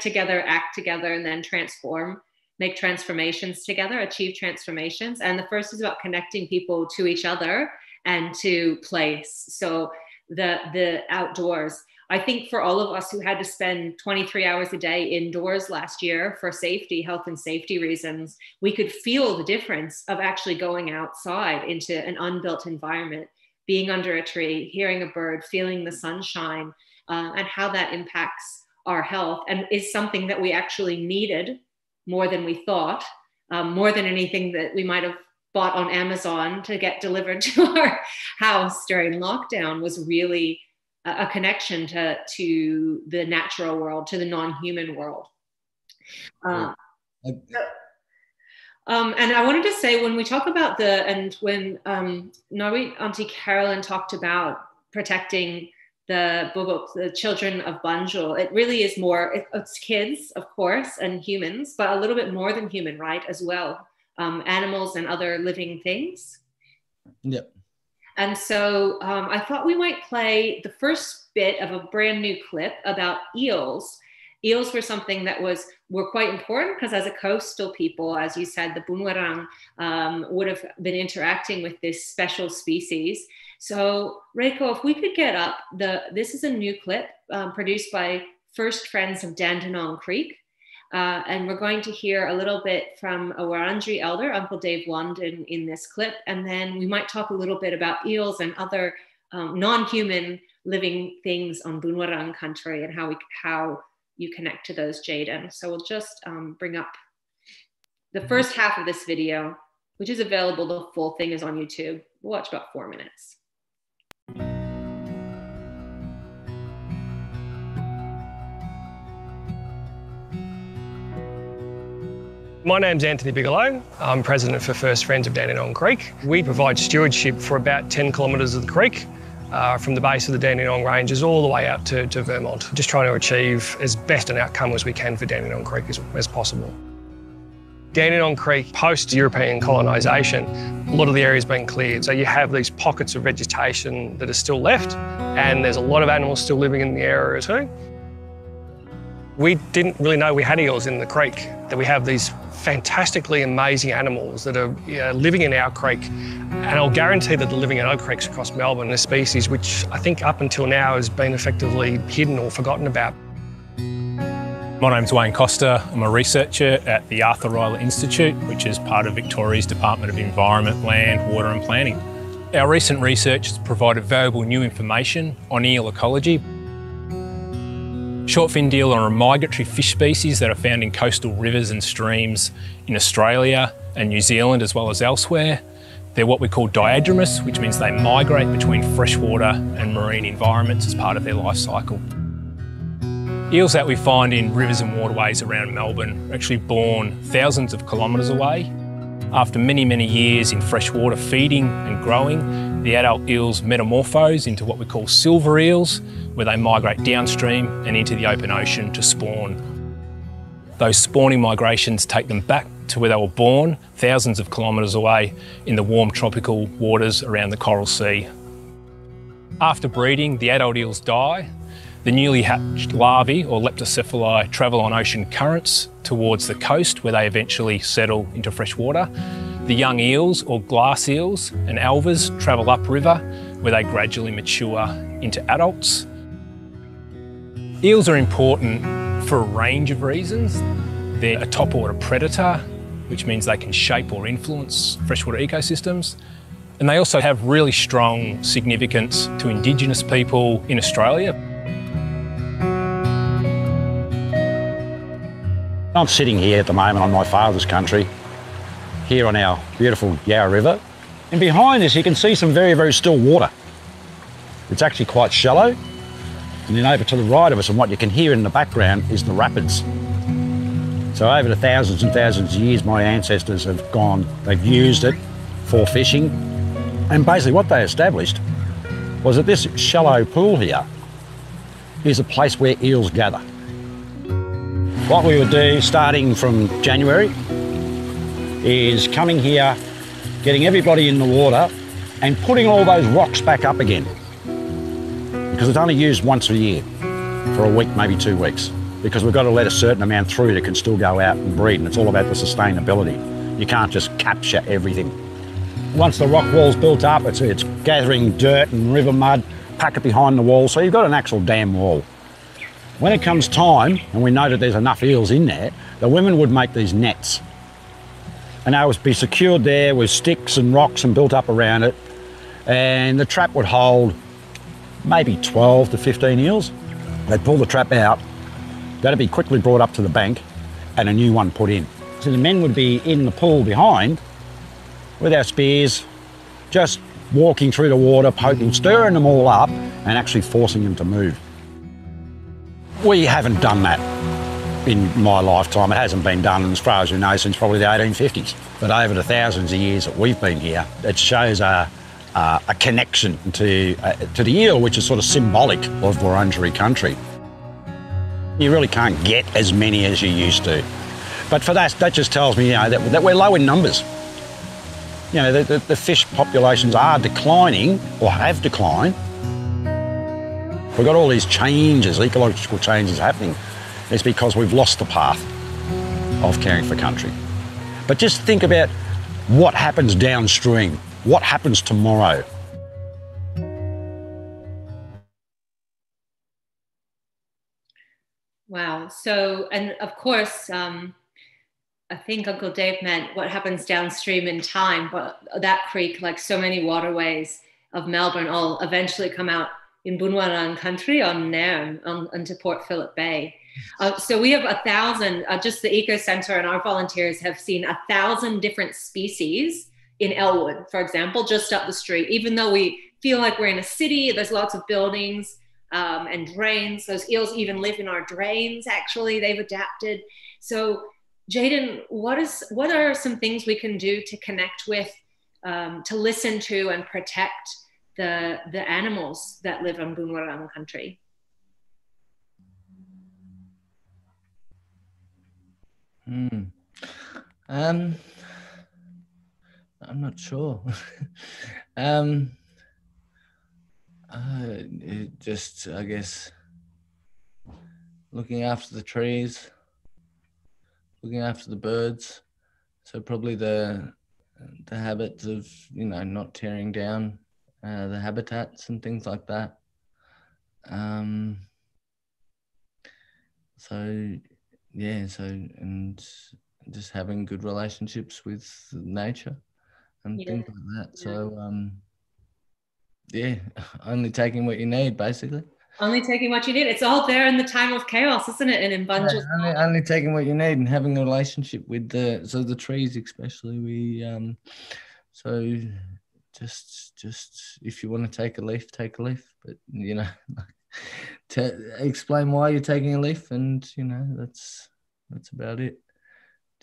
together, act together, and then transform, make transformations together, achieve transformations. And the first is about connecting people to each other and to place. So the outdoors. I think for all of us who had to spend 23 hours a day indoors last year for safety, health and safety reasons, we could feel the difference of actually going outside into an unbuilt environment, being under a tree, hearing a bird, feeling the sunshine, and how that impacts our health, and is something that we actually needed more than we thought, more than anything that we might have bought on Amazon to get delivered to our house during lockdown, was really a connection to the natural world, to the non-human world. And I wanted to say, when we talk about when Nari Auntie Carolyn talked about protecting the children of Bunjil, it really is more, it's kids, of course, and humans, but a little bit more than human, right, as well. Animals and other living things. Yep. And so I thought we might play the first bit of a brand new clip about eels. Eels were something that were quite important, because as a coastal people, as you said, the Boonwurrung would have been interacting with this special species. So Reiko, if we could get up, this is a new clip produced by First Friends of Dandenong Creek. And we're going to hear a little bit from a Wurundjeri elder, Uncle Dave London, in this clip. And then we might talk a little bit about eels and other non-human living things on Boonwurrung country, and how you connect to those Jaeden. So we'll just bring up the first half of this video, which is available. The full thing is on YouTube. We'll watch about 4 minutes. My name's Anthony Bigelow. I'm president for First Friends of Dandenong Creek. We provide stewardship for about 10 kilometres of the creek, from the base of the Dandenong Ranges all the way out to Vermont. Just trying to achieve as best an outcome as we can for Dandenong Creek as possible. Dandenong Creek, post-European colonisation, a lot of the area's been cleared. So you have these pockets of vegetation that are still left, and there's a lot of animals still living in the area too. We didn't really know we had eels in the creek, that we have these fantastically amazing animals that are living in our creek. And I'll guarantee that they're living in other creeks across Melbourne, a species which I think up until now has been effectively hidden or forgotten about. My name's Wayne Costa. I'm a researcher at the Arthur Rylah Institute, which is part of Victoria's Department of Environment, Land, Water and Planning. Our recent research has provided valuable new information on eel ecology. Short-finned eel are a migratory fish species that are found in coastal rivers and streams in Australia and New Zealand, as well as elsewhere. They're what we call diadromous, which means they migrate between freshwater and marine environments as part of their life cycle. Eels that we find in rivers and waterways around Melbourne are actually born thousands of kilometres away. After many, many years in freshwater feeding and growing, the adult eels metamorphose into what we call silver eels, where they migrate downstream and into the open ocean to spawn. Those spawning migrations take them back to where they were born, thousands of kilometres away in the warm tropical waters around the Coral Sea. After breeding, the adult eels die. The newly hatched larvae, or leptocephali, travel on ocean currents towards the coast, where they eventually settle into fresh water. The young eels, or glass eels, and alvas travel upriver, where they gradually mature into adults. Eels are important for a range of reasons. They're a top order predator, which means they can shape or influence freshwater ecosystems. And they also have really strong significance to Indigenous people in Australia. I'm sitting here at the moment on my father's country, here on our beautiful Yarra River. And behind us you can see some very, very still water. It's actually quite shallow. And then over to the right of us, and what you can hear in the background is the rapids. So over the thousands and thousands of years, my ancestors have gone, they've used it for fishing. And basically what they established was that this shallow pool here is a place where eels gather. What we would do starting from January is coming here, getting everybody in the water and putting all those rocks back up again. Because it's only used once a year for a week, maybe 2 weeks, because we've got to let a certain amount through that can still go out and breed, and it's all about the sustainability. You can't just capture everything. Once the rock wall's built up, it's gathering dirt and river mud, pack it behind the wall, so you've got an actual dam wall. When it comes time, and we know that there's enough eels in there, the women would make these nets. And they would be secured there with sticks and rocks and built up around it, and the trap would hold maybe 12 to 15 eels. They'd pull the trap out, that'd be quickly brought up to the bank and a new one put in. So the men would be in the pool behind with our spears, just walking through the water, poking, stirring them all up and actually forcing them to move. We haven't done that in my lifetime. It hasn't been done, as far as we know, since probably the 1850s. But over the thousands of years that we've been here, it shows a connection to the eel, which is sort of symbolic of Wurundjeri country. You really can't get as many as you used to. But for that just tells me, that we're low in numbers. The fish populations are declining, or have declined. We've got all these changes, ecological changes happening. It's because we've lost the path of caring for country. But just think about what happens downstream. What happens tomorrow? Wow. So, and of course, I think Uncle Dave meant what happens downstream in time, but that creek, like so many waterways of Melbourne, all eventually come out in Boonwurrung country on Nairn, onto Port Phillip Bay. So we have 1,000, just the EcoCentre and our volunteers have seen 1,000 different species in Elwood, for example, just up the street. Even though we feel like we're in a city, there's lots of buildings and drains. Those eels even live in our drains, actually. They've adapted. So Jaeden, what are some things we can do to connect with, to listen to and protect the animals that live on Boonwurrung country? I'm not sure. Just, I guess, looking after the trees, looking after the birds. So probably the habits of, not tearing down the habitats and things like that. And just having good relationships with nature and things like that. So, only taking what you need, basically. Only taking what you need. It's all there in the time of chaos, isn't it? And in Bunjil. Only taking what you need and having a relationship with the trees, especially. Just if you want to take a leaf, take a leaf. But to explain why you're taking a leaf, and that's about it.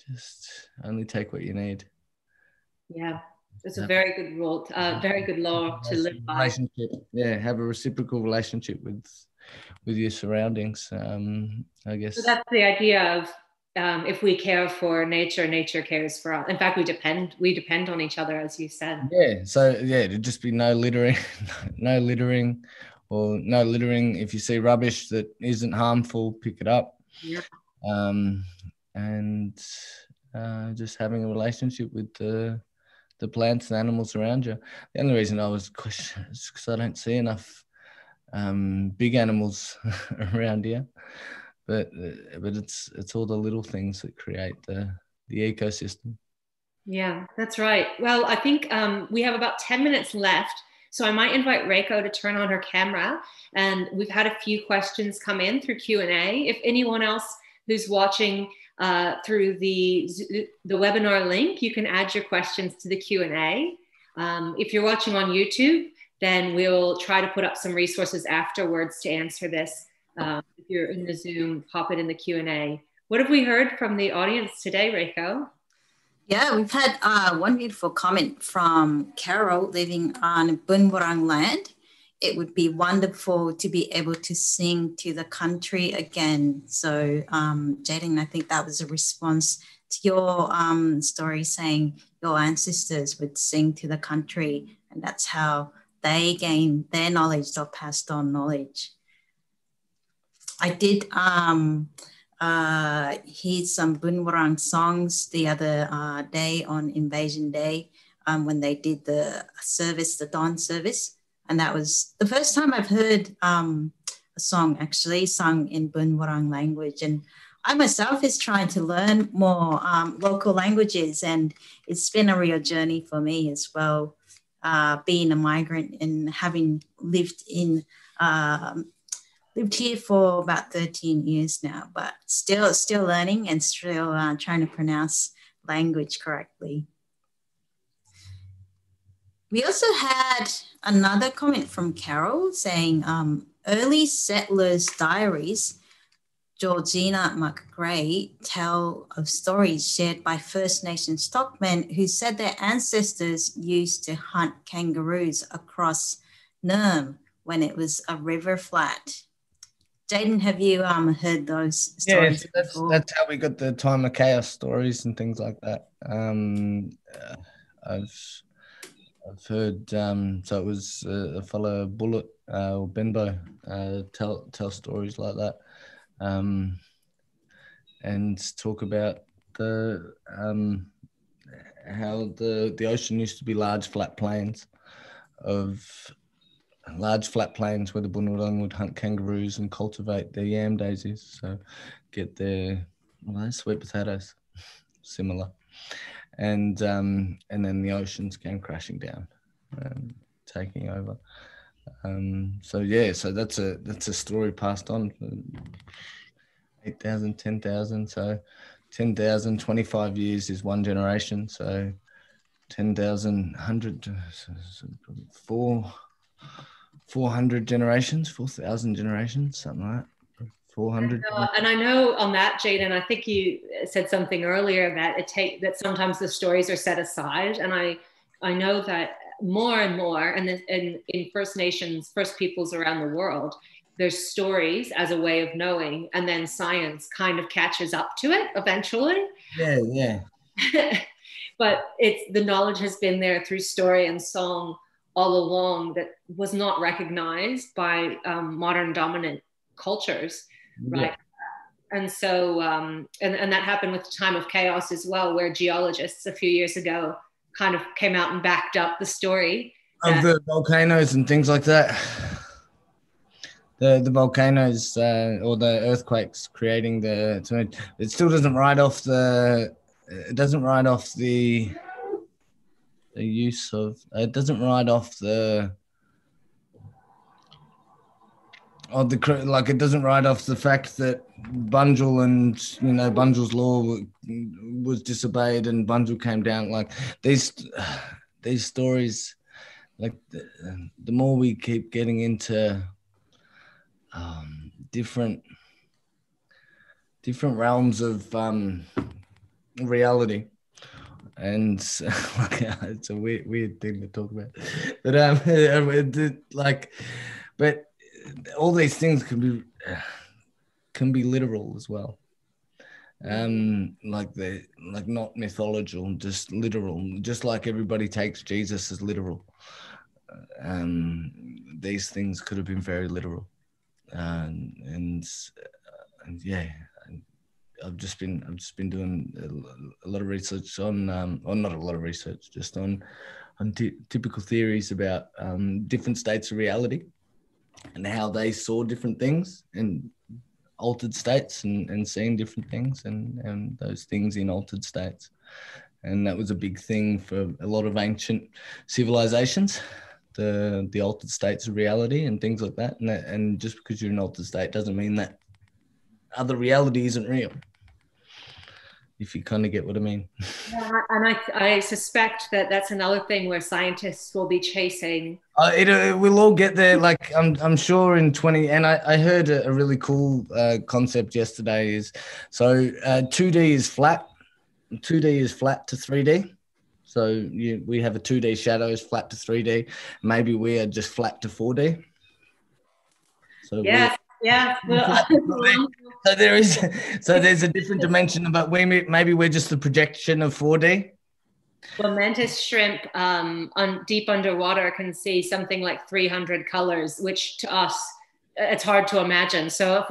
Just only take what you need. Yeah, it's a very good rule, very good law to live by. Relationship, have a reciprocal relationship with your surroundings. I guess. So that's the idea of if we care for nature, nature cares for us. In fact, we depend on each other, as you said. Yeah. So it'd just be no littering, no littering. Or no littering. If you see rubbish that isn't harmful, pick it up. Yeah. And just having a relationship with the plants and animals around you. The only reason I was questioning is because I don't see enough big animals around here. But it's all the little things that create the ecosystem. Yeah, that's right. Well, I think we have about 10 minutes left. So I might invite Reiko to turn on her camera. And we've had a few questions come in through Q&A. If anyone else who's watching through the webinar link, you can add your questions to the Q&A. If you're watching on YouTube, then we'll try to put up some resources afterwards to answer this. If you're in the Zoom, pop it in the Q&A. What have we heard from the audience today, Reiko? Yeah, we've had one beautiful comment from Carol living on Boonwurrung land. It would be wonderful to be able to sing to the country again. So, Jaeden, I think that was a response to your story saying your ancestors would sing to the country, and that's how they gained their knowledge or passed on knowledge. I did hear some Boonwurrung songs the other day on Invasion Day when they did the service, the dawn service. And that was the first time I've heard a song actually sung in Boonwurrung language. And I myself is trying to learn more local languages, and it's been a real journey for me as well, being a migrant and having lived here for about 13 years now, but still learning and still trying to pronounce language correctly. We also had another comment from Carol saying, early settlers' diaries, Georgina McGray, tell of stories shared by First Nation stockmen who said their ancestors used to hunt kangaroos across Nirm when it was a river flat. Jaeden, have you heard those stories before? That's how we got the time of chaos stories and things like that. I've heard, so it was a fellow Bullet or Benbow tell stories like that, and talk about the how the ocean used to be large flat plains where the Bunjil would hunt kangaroos and cultivate their yam daisies, so get their sweet potatoes, similar. And then the oceans came crashing down, taking over. So that's a story passed on for 8,000, 10,000. So 10,000, 25 years is one generation. So 10,000, 100, 400 generations, 4,000 generations, something like that. 400. And I know on that, Jaeden, I think you said something earlier that that sometimes the stories are set aside, and I know that more and more, and in First Nations, First Peoples around the world, there's stories as a way of knowing, and then science kind of catches up to it eventually. Yeah. But the knowledge has been there through story and song all along that was not recognized by modern dominant cultures. Right. Yeah. And so, and that happened with the time of chaos as well, where geologists a few years ago kind of came out and backed up the story of the volcanoes and things like that. The volcanoes or the earthquakes creating it still doesn't write off the use of, it doesn't write off it doesn't write off the fact that Bunjil and Bunjil's law was disobeyed and Bunjil came down. Like these stories, like the more we keep getting into different realms of reality, and it's a weird thing to talk about, but all these things can be literal as well. Not mythological, just literal. Just like everybody takes Jesus as literal, these things could have been very literal. And I've just been doing a lot of research on, or not a lot of research, just on typical theories about different states of reality and how they saw different things in altered states and seeing different things and those things in altered states. And that was a big thing for a lot of ancient civilizations, the altered states of reality and things like that. And just because you're in an altered state doesn't mean that other reality isn't real, if you kind of get what I mean. Yeah, and I suspect that that's another thing where scientists will be chasing. It we'll all get there. Like I'm sure in 20. And I heard a really cool concept yesterday. Is so 2D is flat. 2D is flat to 3D. So we have a 2D shadows flat to 3D. Maybe we are just flat to 4D. So yeah. Well, so there's a different dimension, but maybe we're just the projection of 4D. Well, mantis shrimp deep underwater can see something like 300 colors, which to us, it's hard to imagine. So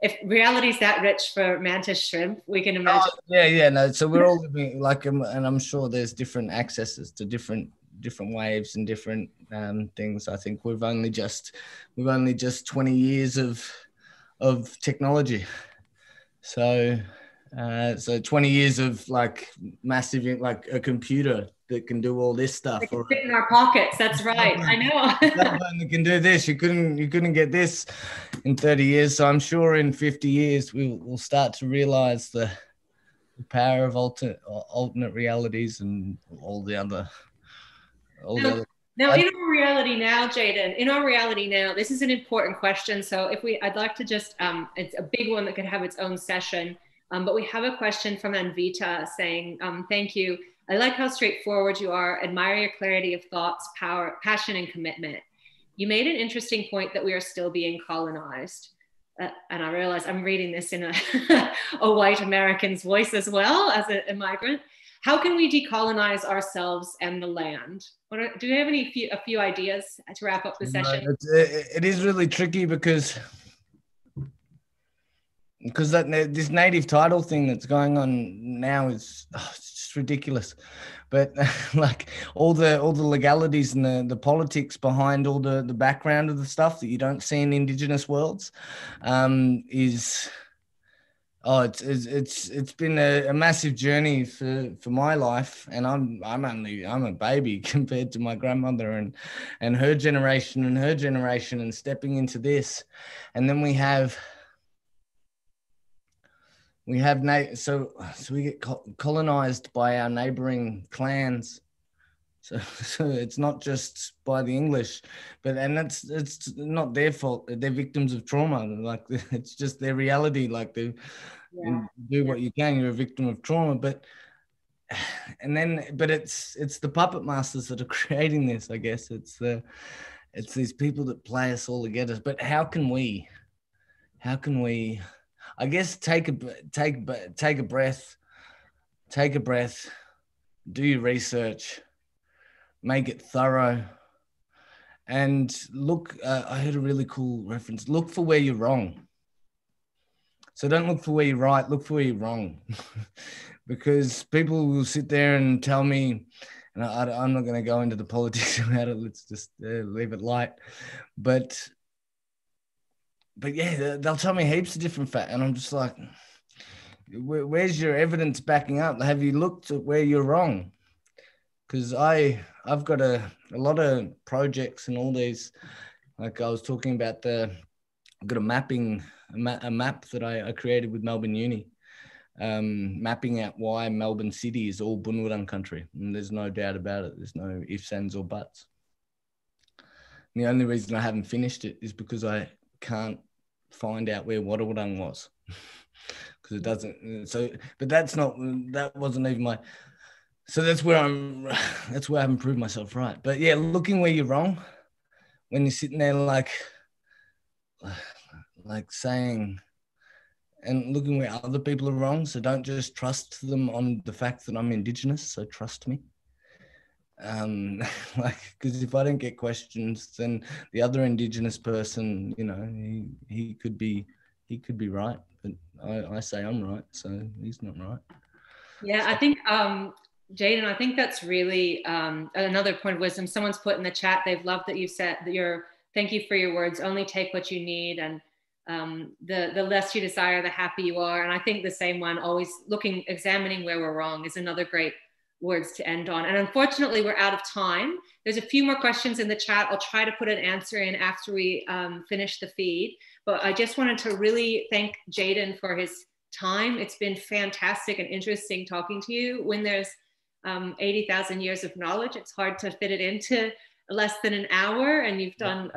if reality is that rich for mantis shrimp, we can imagine. No. So we're all living like, and I'm sure there's different accesses to different waves and different things. I think we've only just 20 years of technology. So 20 years of like massive, like a computer that can do all this stuff. They can fit in our pockets. That's right. I know. That can do this. You couldn't get this in 30 years. So I'm sure in 50 years we'll start to realize the power of alternate realities and all the other. Now, in our reality now, Jaeden, this is an important question. So I'd like to just, it's a big one that could have its own session. But we have a question from Anvita saying, thank you. I like how straightforward you are, admire your clarity of thoughts, power, passion, and commitment. You made an interesting point that we are still being colonized. And I realize I'm reading this in a white American's voice as well as a migrant. How can we decolonize ourselves and the land? Do you have a few ideas to wrap up the session? It is really tricky because this native title thing that's going on now is it's just ridiculous. But like all the legalities and the politics behind all the background of the stuff that you don't see in Indigenous worlds it's been a massive journey for my life, and I'm a baby compared to my grandmother and her generation and stepping into this. And then we get colonized by our neighboring clans. So it's not just by the English, it's not their fault. They're victims of trauma. Like it's just their reality. Like they do what you can. You're a victim of trauma, but it's the puppet masters that are creating this. I guess it's these people that play us all together. But how can we? I guess take a breath, do your research, make it thorough, and look. I heard a really cool reference. Look for where you're wrong. So don't look for where you're right. Look for where you're wrong, because people will sit there and tell me, and I'm not going to go into the politics about it. Let's just leave it light, but yeah, they'll tell me heaps of different facts, and I'm just like, where's your evidence backing up? Have you looked at where you're wrong? Because I've got a lot of projects and all these, like I was talking about I've got a map that I created with Melbourne Uni, mapping out why Melbourne City is all Boonwurrung country, and there's no doubt about it. There's no ifs, ands, or buts. And the only reason I haven't finished it is because I can't find out where Wadawurrung was, because it doesn't. So, but that wasn't even my. So that's where I haven't proved myself right. But yeah, looking where you're wrong, when you're sitting there like saying, and looking where other people are wrong. So don't just trust them on the fact that I'm Indigenous. So trust me. Because if I don't get questions, then the other Indigenous person, he could be right, but I say I'm right, so he's not right. Yeah, I think Jaeden, I think that's really another point of wisdom. Someone's put in the chat, they've loved that you said that thank you for your words, only take what you need, and the less you desire, the happier you are. And I think the same one, always examining where we're wrong, is another great words to end on. And unfortunately, we're out of time. There's a few more questions in the chat. I'll try to put an answer in after we finish the feed. But I just wanted to really thank Jaeden for his time. It's been fantastic and interesting talking to you. When there's 80,000 years of knowledge, it's hard to fit it into less than an hour. And you've gone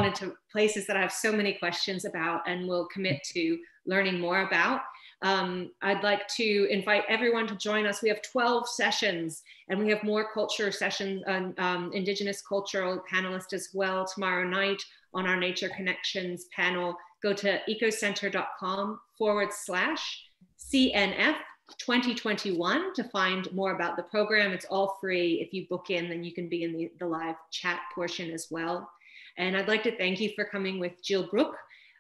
into places that I have so many questions about and will commit to learning more about. I'd like to invite everyone to join us. We have 12 sessions and we have more culture sessions, Indigenous cultural panelists as well tomorrow night on our Nature Connections panel. Go to EcoCentre.com/CNF 2021 to find more about the program. It's all free. If you book in, then you can be in the live chat portion as well. And I'd like to thank you for coming with Jill Brooke,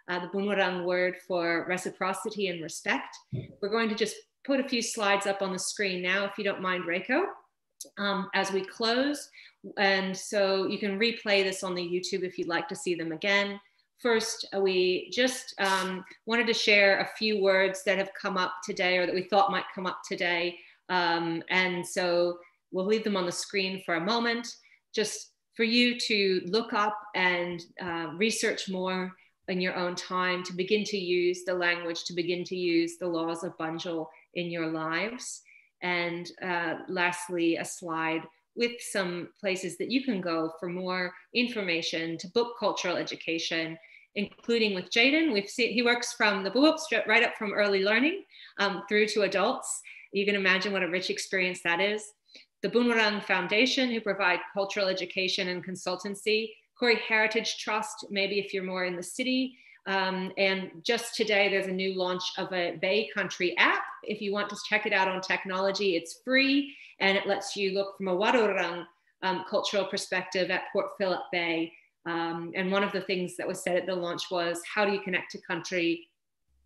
the Boonwurrung word for reciprocity and respect. We're going to just put a few slides up on the screen now, if you don't mind, Reiko, as we close. And so you can replay this on the YouTube if you'd like to see them again. First, we just wanted to share a few words that have come up today or that we thought might come up today. And so we'll leave them on the screen for a moment, just for you to look up and research more in your own time, to begin to use the language, to begin to use the laws of Bunjil in your lives. And lastly, a slide with some places that you can go for more information to book cultural education, including with Jaeden. He works from the books right up from early learning through to adults. You can imagine what a rich experience that is. The Boonwurrung Foundation, who provide cultural education and consultancy. Koori Heritage Trust, maybe if you're more in the city. And just today, there's a new launch of a Bay Country app. If you want to check it out on technology, it's free and it lets you look from a Warurung cultural perspective at Port Phillip Bay. And one of the things that was said at the launch was, how do you connect to country?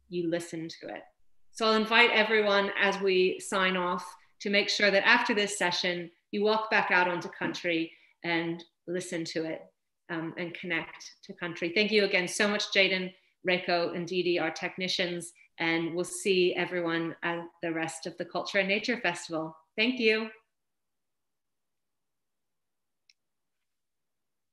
You listen to it. So I'll invite everyone as we sign off to make sure that after this session, you walk back out onto country and listen to it. And connect to country. Thank you again so much, Jaeden, Reiko, and Didi, our technicians, and we'll see everyone at the rest of the Culture and Nature Festival. Thank you.